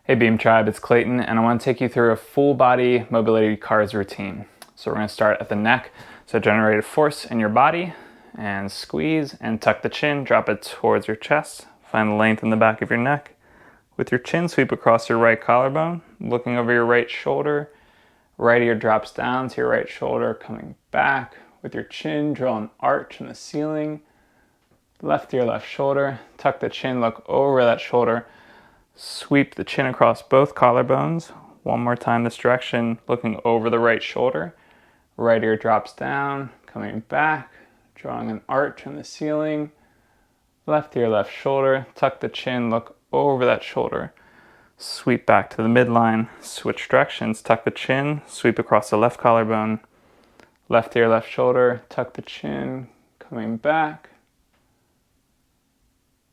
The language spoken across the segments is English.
Hey Beam Tribe, it's Clayton, and I want to take you through a full body mobility cars routine. So we're going to start at the neck. So generate a force in your body and squeeze and tuck the chin, drop it towards your chest. Find the length in the back of your neck. With your chin, sweep across your right collarbone, looking over your right shoulder. Right ear drops down to your right shoulder, coming back. With your chin, draw an arch in the ceiling. Left ear, left shoulder. Tuck the chin, look over that shoulder. Sweep the chin across both collarbones. One more time this direction, looking over the right shoulder. Right ear drops down, coming back, drawing an arch in the ceiling. Left ear, left shoulder. Tuck the chin, look over that shoulder. Sweep back to the midline. Switch directions, tuck the chin, sweep across the left collarbone. Left ear, left shoulder. Tuck the chin, coming back.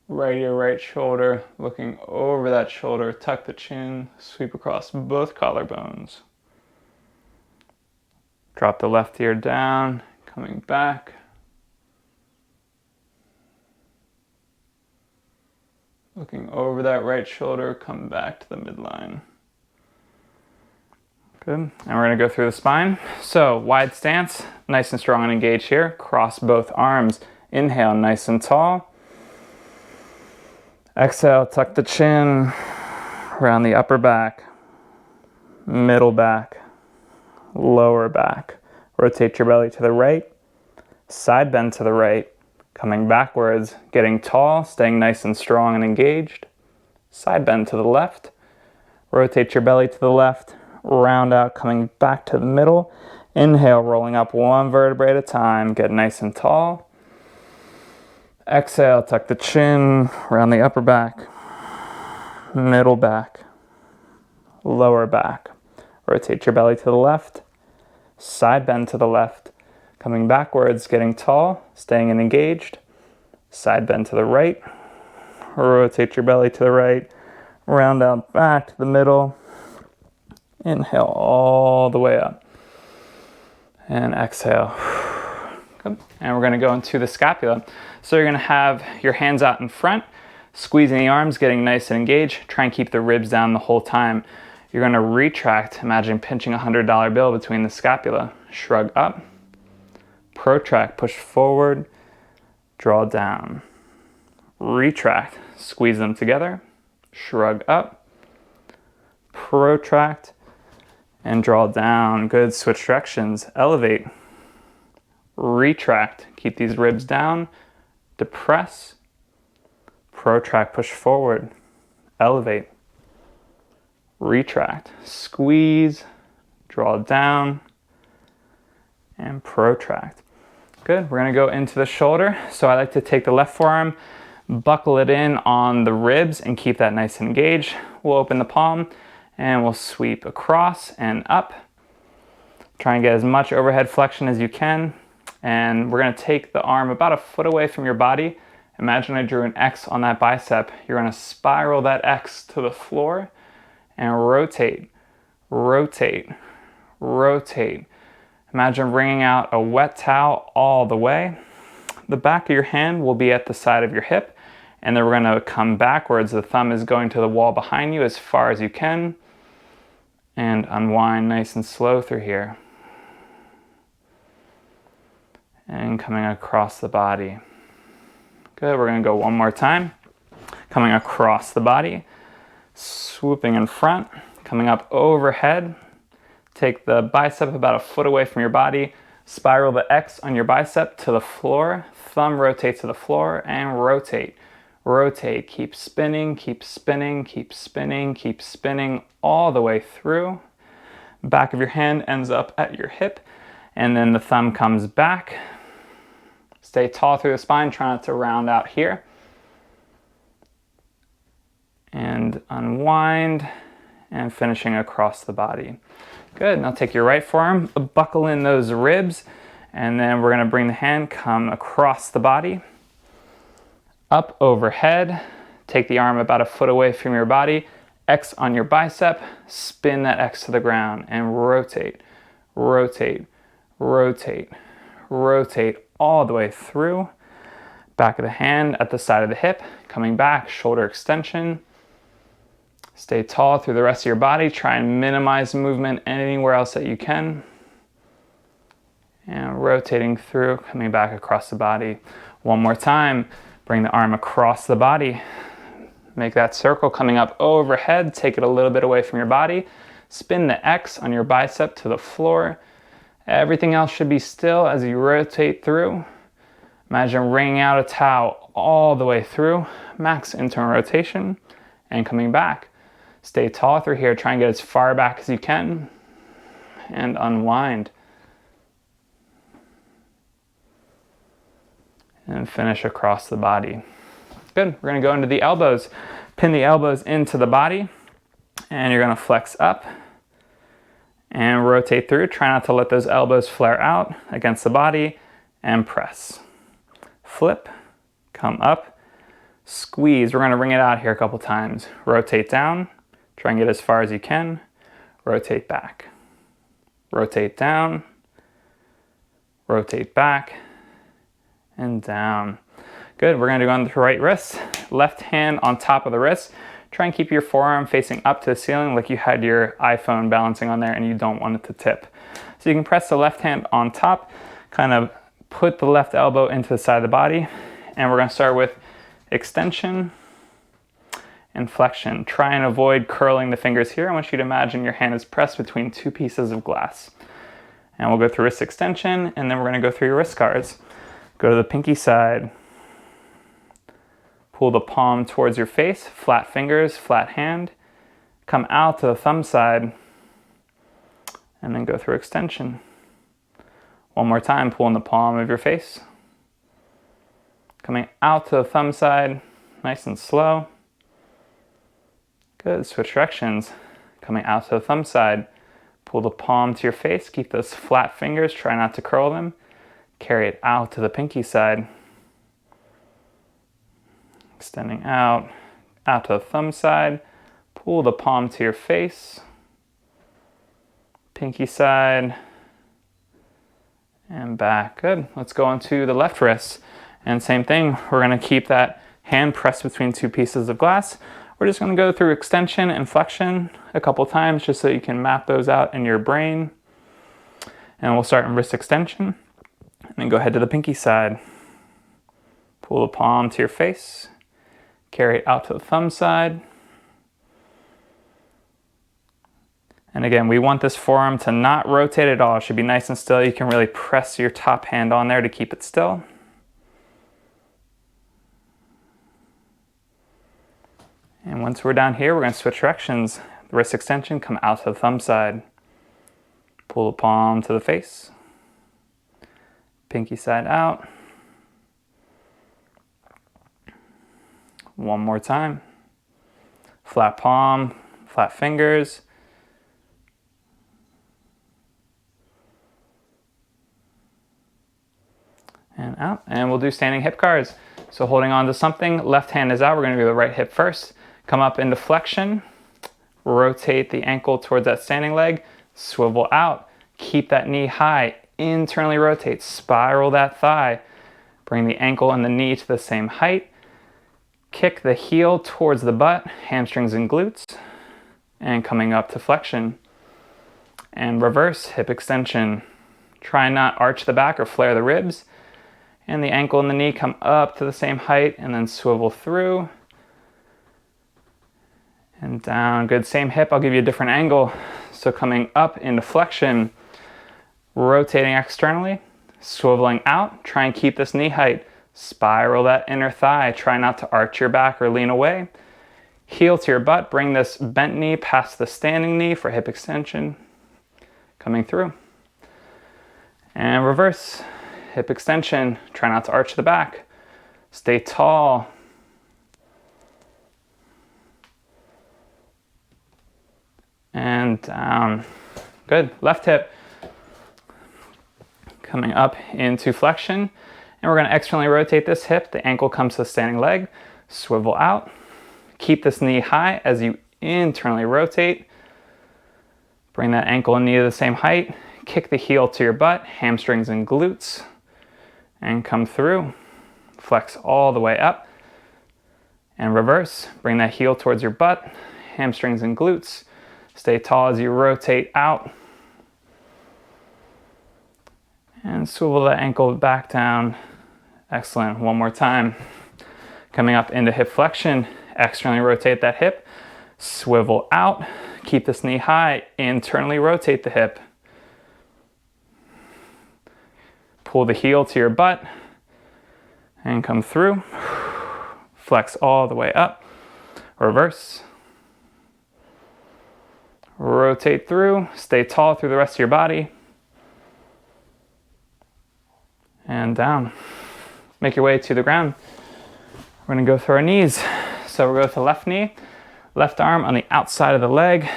Right ear, right shoulder, looking over that shoulder, tuck the chin, sweep across both collarbones. Drop the left ear down, coming back. Looking over that right shoulder, come back to the midline. Good, and we're gonna go through the spine. So, wide stance, nice and strong and engaged here. Cross both arms, inhale, nice and tall. Exhale, tuck the chin, around the upper back, middle back, lower back. Rotate your belly to the right, side bend to the right, coming backwards, getting tall, staying nice and strong and engaged. Side bend to the left, rotate your belly to the left, round out, coming back to the middle. Inhale, rolling up one vertebrae at a time, get nice and tall. Exhale, tuck the chin, around the upper back, middle back, lower back. Rotate your belly to the left, side bend to the left, coming backwards, getting tall, staying engaged. Side bend to the right, rotate your belly to the right, round out back to the middle. Inhale all the way up, and exhale. Good. And we're going to go into the scapula. So you're going to have your hands out in front, squeezing the arms, getting nice and engaged. Try and keep the ribs down the whole time. You're going to retract, imagine pinching a $100 bill between the scapula. Shrug up, protract, push forward, draw down. Retract, squeeze them together, shrug up, protract, and draw down. Good, switch directions, elevate. Retract, keep these ribs down, depress, protract, push forward, elevate, retract, squeeze, draw down, and protract. Good, we're gonna go into the shoulder. So I like to take the left forearm, buckle it in on the ribs and keep that nice and engaged. We'll open the palm and we'll sweep across and up. Try and get as much overhead flexion as you can. And we're going to take the arm about a foot away from your body. Imagine I drew an X on that bicep. You're going to spiral that X to the floor and rotate, rotate, rotate. Imagine wringing out a wet towel all the way. The back of your hand will be at the side of your hip, and then we're going to come backwards. The thumb is going to the wall behind you as far as you can, and unwind nice and slow through here. And coming across the body. Good, we're gonna go one more time. Coming across the body, swooping in front, coming up overhead. Take the bicep about a foot away from your body, spiral the X on your bicep to the floor, thumb rotate to the floor, and rotate. Rotate, keep spinning, keep spinning, keep spinning, keep spinning all the way through. Back of your hand ends up at your hip, and then the thumb comes back. Stay tall through the spine, try not to round out here. And unwind, and finishing across the body. Good, now take your right forearm, buckle in those ribs, and then we're gonna bring the hand, come across the body, up overhead, take the arm about a foot away from your body, X on your bicep, spin that X to the ground, and rotate, rotate, rotate, rotate all the way through. Back of the hand at the side of the hip, coming back, shoulder extension, Stay tall through the rest of your body. Try and minimize movement anywhere else that you can. And rotating through, coming back across the body. One more time. Bring the arm across the body. Make that circle coming up overhead. Take it a little bit away from your body. Spin the X on your bicep to the floor. Everything else should be still as you rotate through. Imagine wringing out a towel all the way through. Max internal rotation and coming back. Stay tall through here. Try and get as far back as you can. And unwind. And finish across the body. Good. We're going to go into the elbows. Pin the elbows into the body. And you're going to flex up. And rotate through. Try not to let those elbows flare out against the body. And press. Flip. Come up. Squeeze. We're going to bring it out here a couple times. Rotate down. Try and get as far as you can. Rotate back. Rotate down. Rotate back. And down. Good. We're going to go on the right wrist. Left hand on top of the wrist. Try and keep your forearm facing up to the ceiling like you had your iPhone balancing on there and you don't want it to tip. So you can press the left hand on top, kind of put the left elbow into the side of the body, and we're going to start with extension and flexion. Try and avoid curling the fingers here. I want you to imagine your hand is pressed between two pieces of glass. And we'll go through wrist extension, and then we're going to go through your wrist guards. Go to the pinky side. Pull the palm towards your face, flat fingers, flat hand. Come out to the thumb side, and then go through extension. One more time, pull in the palm of your face. Coming out to the thumb side, nice and slow. Good, switch directions. Coming out to the thumb side, pull the palm to your face, keep those flat fingers, try not to curl them. Carry it out to the pinky side. Extending out to the thumb side, pull the palm to your face, pinky side, and back. Good. Let's go onto the left wrist. And same thing, we're going to keep that hand pressed between two pieces of glass. We're just going to go through extension and flexion a couple times just so you can map those out in your brain. And we'll start in wrist extension, and then go ahead to the pinky side. Pull the palm to your face. Carry it out to the thumb side. And again, we want this forearm to not rotate at all. It should be nice and still. You can really press your top hand on there to keep it still. And once we're down here, we're going to switch directions. The wrist extension, come out to the thumb side. Pull the palm to the face. Pinky side out. One more time. Flat palm, flat fingers. And out. And we'll do standing hip guards. So holding on to something, left hand is out. We're going to do the right hip first. Come up into flexion. Rotate the ankle towards that standing leg. Swivel out. Keep that knee high. Internally rotate. Spiral that thigh. Bring the ankle and the knee to the same height. Kick the heel towards the butt, hamstrings and glutes, and coming up to flexion. And reverse hip extension. Try not arch the back or flare the ribs. And the ankle and the knee come up to the same height and then swivel through. And down, good, same hip, I'll give you a different angle. So coming up into flexion, rotating externally, swiveling out, try and keep this knee height. Spiral that inner thigh. Try not to arch your back or lean away. Heel to your butt. Bring this bent knee past the standing knee for hip extension. Coming through. And reverse. Hip extension. Try not to arch the back. Stay tall. And down. Good. Left hip. Coming up into flexion. And we're going to externally rotate this hip. The ankle comes to the standing leg. Swivel out. Keep this knee high as you internally rotate. Bring that ankle and knee to the same height. Kick the heel to your butt, hamstrings and glutes. And come through. Flex all the way up. And reverse. Bring that heel towards your butt, hamstrings and glutes. Stay tall as you rotate out. And swivel that ankle back down. Excellent. One more time. Coming up into hip flexion, externally rotate that hip. Swivel out. Keep this knee high. Internally rotate the hip. Pull the heel to your butt and come through. Flex all the way up. Reverse. Rotate through. Stay tall through the rest of your body. And down. Make your way to the ground. We're going to go through our knees. So we'll go with the left knee, left arm on the outside of the leg,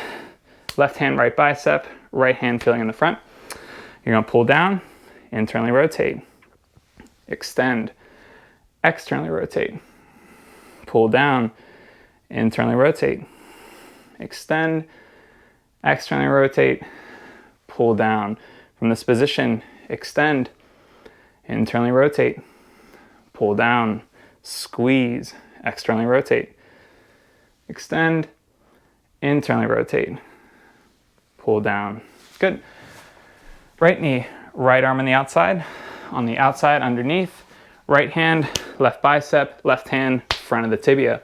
left hand right bicep, right hand feeling in the front. You're going to pull down, internally rotate, extend, externally rotate, pull down, internally rotate, extend, externally rotate, pull down. From this position, extend, internally rotate, pull down, squeeze, externally rotate, extend, internally rotate, pull down. Good. Right knee, right arm on the outside underneath, right hand, left bicep, left hand, front of the tibia.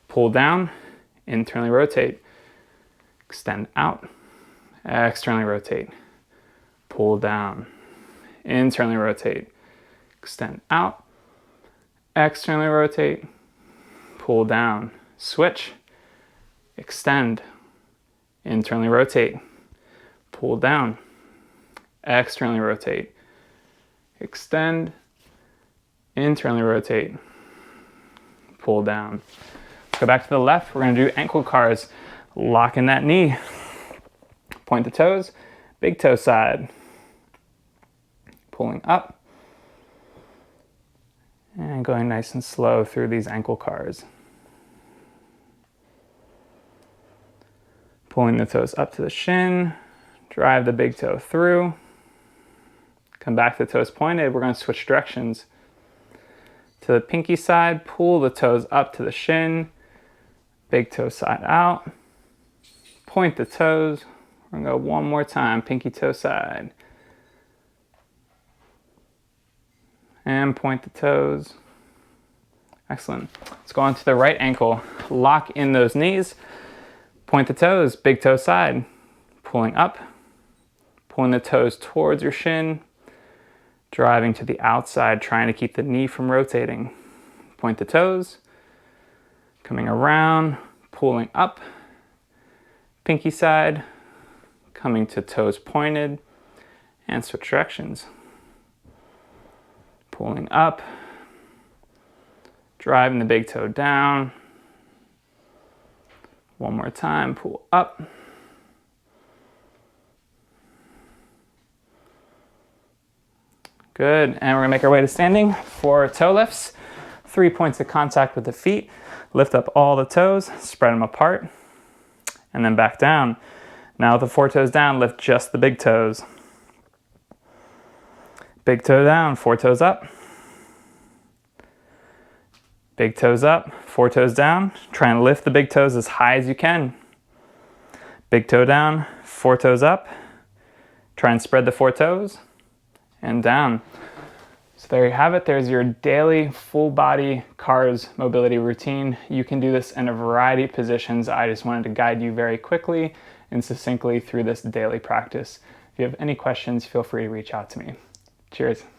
Pull down, internally rotate, extend out, externally rotate, pull down, internally rotate, extend out, externally rotate, pull down, switch, extend, internally rotate, pull down, externally rotate, extend, internally rotate, pull down. Go back to the left. We're going to do ankle cars. Lock in that knee. Point the toes, big toe side. Pulling up. And going nice and slow through these ankle cars. Pulling the toes up to the shin. Drive the big toe through. Come back to the toes pointed. We're going to switch directions. To the pinky side, pull the toes up to the shin. Big toe side out. Point the toes. We're going to go one more time. Pinky toe side. And point the toes. Excellent. Let's go on to the right ankle. Lock in those knees. Point the toes, big toe side. Pulling up. Pulling the toes towards your shin. Driving to the outside, trying to keep the knee from rotating. Point the toes. Coming around, pulling up. Pinky side. Coming to toes pointed. And switch directions. Pulling up, driving the big toe down. One more time, pull up. Good, and we're gonna make our way to standing for toe lifts. 3 points of contact with the feet. Lift up all the toes, spread them apart, and then back down. Now with the 4 toes down, lift just the big toes. Big toe down, 4 toes up. Big toes up, 4 toes down. Try and lift the big toes as high as you can. Big toe down, 4 toes up. Try and spread the 4 toes and down. So there you have it. There's your daily full body cars mobility routine. You can do this in a variety of positions. I just wanted to guide you very quickly and succinctly through this daily practice. If you have any questions, feel free to reach out to me. Cheers.